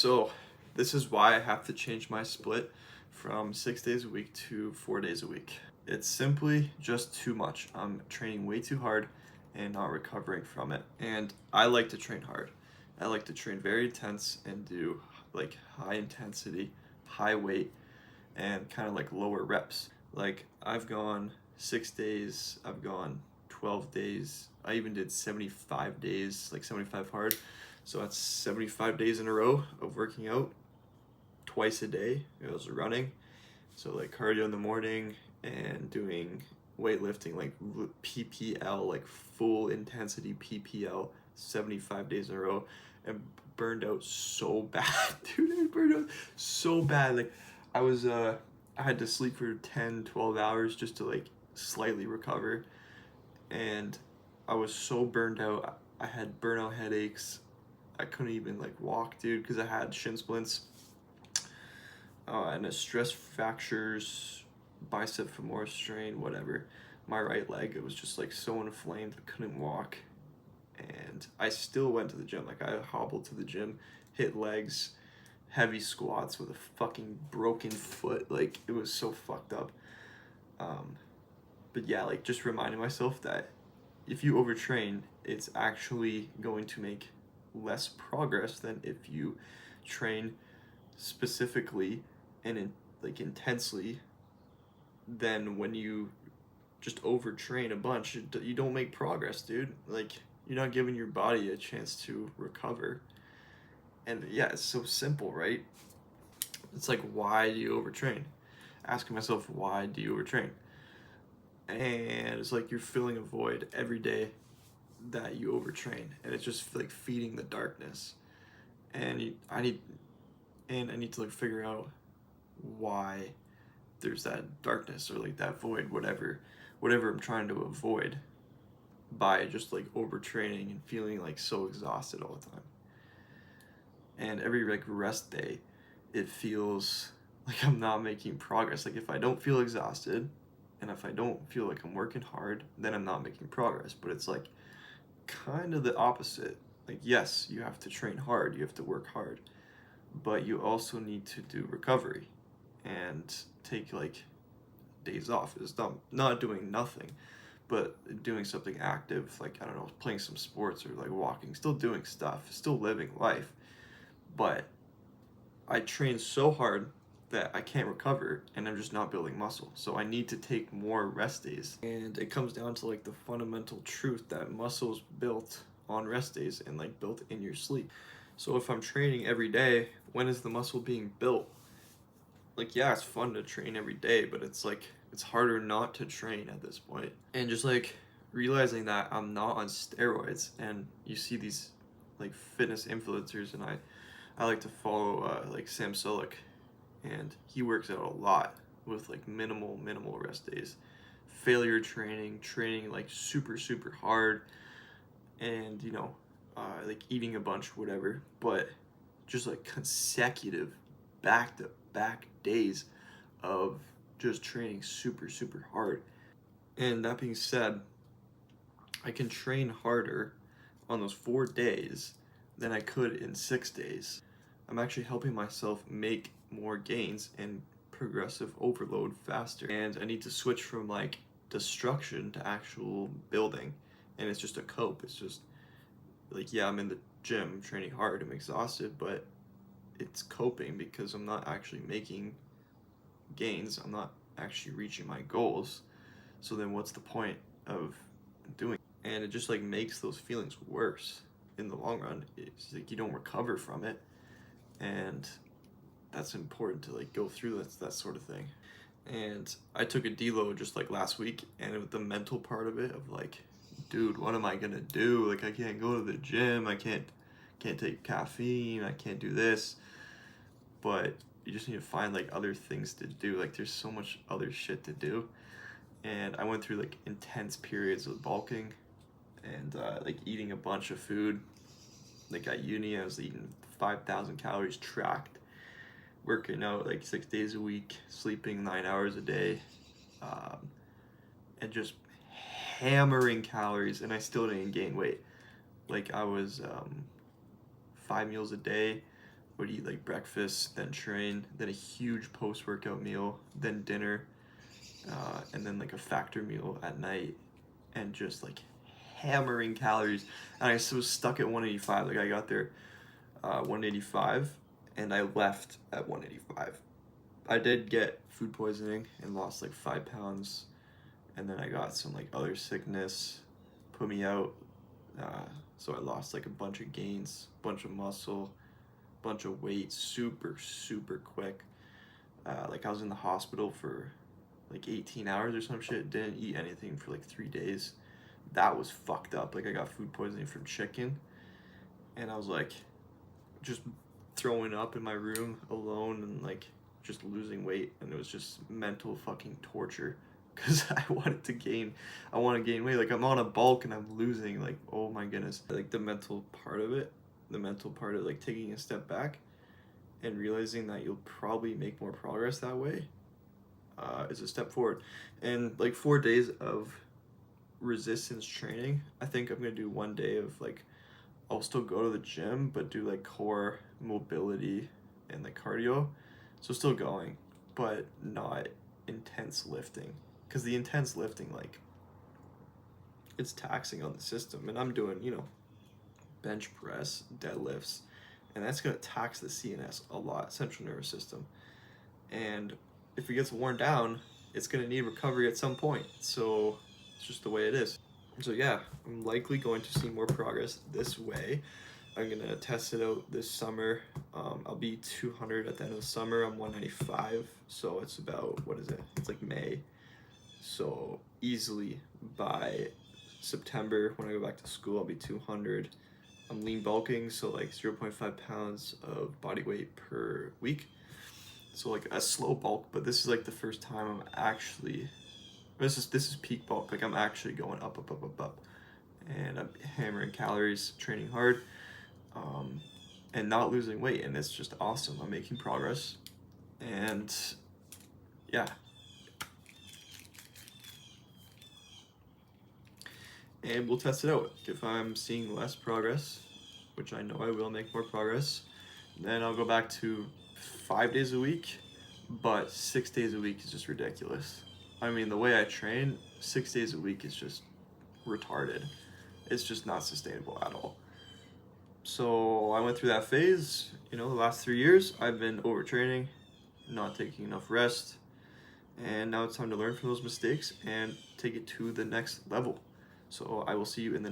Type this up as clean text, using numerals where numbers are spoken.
So this is why I have to change my split from 6 days a week to 4 days a week. It's simply just too much. I'm training way too hard and not recovering from it. And I like to train hard. I like to train very intense and do like high intensity, high weight, and kind of like lower reps. Like I've gone 6 days, I've gone 12 days. I even did 75 days, like 75 hard. So that's 75 days in a row of working out twice a day. It was running. So like cardio in the morning and doing weightlifting, like PPL, like full intensity PPL, 75 days in a row, and burned out so bad. Dude, I burned out so bad. Like I had to sleep for 10, 12 hours just to like slightly recover. And I was so burned out. I had burnout headaches. I couldn't even like walk, dude, because I had shin splints and a stress fractures, bicep femoral strain, whatever. My right leg, it was just like so inflamed, I couldn't walk. And I still went to the gym. Like I hobbled to the gym, hit legs, heavy squats with a fucking broken foot. Like it was so fucked up. But yeah, like just reminding myself that if you overtrain, it's actually going to make less progress than if you train specifically and like intensely. Than when you just overtrain a bunch, you don't make progress, dude. Like you're not giving your body a chance to recover. And yeah, it's so simple, right? It's like, why do you overtrain? Asking myself, why do you overtrain? And it's like you're filling a void every day that you overtrain, and it's just like feeding the darkness. And I need to like figure out why there's that darkness or like that void, whatever I'm trying to avoid by just like overtraining and feeling like so exhausted all the time. And every like rest day, it feels like I'm not making progress. Like if I don't feel exhausted and if I don't feel like I'm working hard, then I'm not making progress. But it's like kind of the opposite. Like yes, you have to train hard, you have to work hard, but you also need to do recovery and take like days off. It's not doing nothing, but doing something active, like I don't know, playing some sports or like walking, still doing stuff, still living life. But I train so hard that I can't recover and I'm just not building muscle. So I need to take more rest days. And it comes down to like the fundamental truth that muscle's built on rest days and like built in your sleep. So if I'm training every day, when is the muscle being built? Like yeah, it's fun to train every day, but it's like it's harder not to train at this point. And just like realizing that I'm not on steroids, and you see these like fitness influencers, and I like to follow like Sam Sulek, and he works out a lot with like minimal rest days, failure training like super hard, and like eating a bunch, whatever, but just like consecutive back to back days of just training super hard. And that being said, I can train harder on those 4 days than I could in 6 days. I'm actually helping myself make more gains and progressive overload faster. And I need to switch from like destruction to actual building. And it's just a cope. It's just like, yeah, I'm in the gym training hard, I'm exhausted, but it's coping because I'm not actually making gains, I'm not actually reaching my goals. So then what's the point of doing it? And it just like makes those feelings worse in the long run. It's like you don't recover from it, and that's important to like go through that sort of thing. And I took a deload just like last week, and the mental part of it of like, dude, what am I gonna do? Like I can't go to the gym, I can't take caffeine, I can't do this. But you just need to find like other things to do. Like there's so much other shit to do. And I went through like intense periods of bulking and like eating a bunch of food. Like at uni, I was eating 5,000 calories tracked, working out like 6 days a week, sleeping 9 hours a day, and just hammering calories, and I still didn't gain weight. Like I was 5 meals a day, would eat like breakfast, then train, then a huge post-workout meal, then dinner, and then like a factor meal at night, and just like hammering calories. And I was stuck at 185. Like I got there 185, and I left at 185. I did get food poisoning and lost like 5 pounds, and then I got some like other sickness, put me out. So I lost like a bunch of gains, bunch of muscle, bunch of weight, super quick. Like I was in the hospital for like 18 hours or some shit. Didn't eat anything for like 3 days. That was fucked up. Like I got food poisoning from chicken, and I was like just throwing up in my room alone and like just losing weight, and it was just mental fucking torture because I wanted to gain, I want to gain weight. Like I'm on a bulk and I'm losing. Like, oh my goodness. Like the mental part of it, the mental part of like taking a step back and realizing that you'll probably make more progress that way is a step forward. And like 4 days of resistance training, I think I'm gonna do one day of like, I'll still go to the gym but do like core mobility and like cardio, so still going but not intense lifting, because the intense lifting, like, it's taxing on the system, and I'm doing, bench press, deadlifts, and that's going to tax the CNS a lot, central nervous system, and if it gets worn down, it's going to need recovery at some point. So it's just the way it is. So yeah, I'm likely going to see more progress this way. I'm gonna test it out this summer. I'll be 200 at the end of the summer. I'm 195, so it's about, what is it? It's like May. So easily by September, when I go back to school, I'll be 200. I'm lean bulking, so like 0.5 pounds of body weight per week. So like a slow bulk, but this is like the first time I'm actually, this is peak bulk. Like I'm actually going up, and I'm hammering calories, training hard, and not losing weight, and it's just awesome. I'm making progress, and yeah. And we'll test it out. If I'm seeing less progress, which I know I will make more progress, then I'll go back to 5 days a week, but 6 days a week is just ridiculous. I mean, the way I train, 6 days a week is just retarded. It's just not sustainable at all. So I went through that phase. The last 3 years, I've been overtraining, not taking enough rest, and now it's time to learn from those mistakes and take it to the next level. So I will see you in the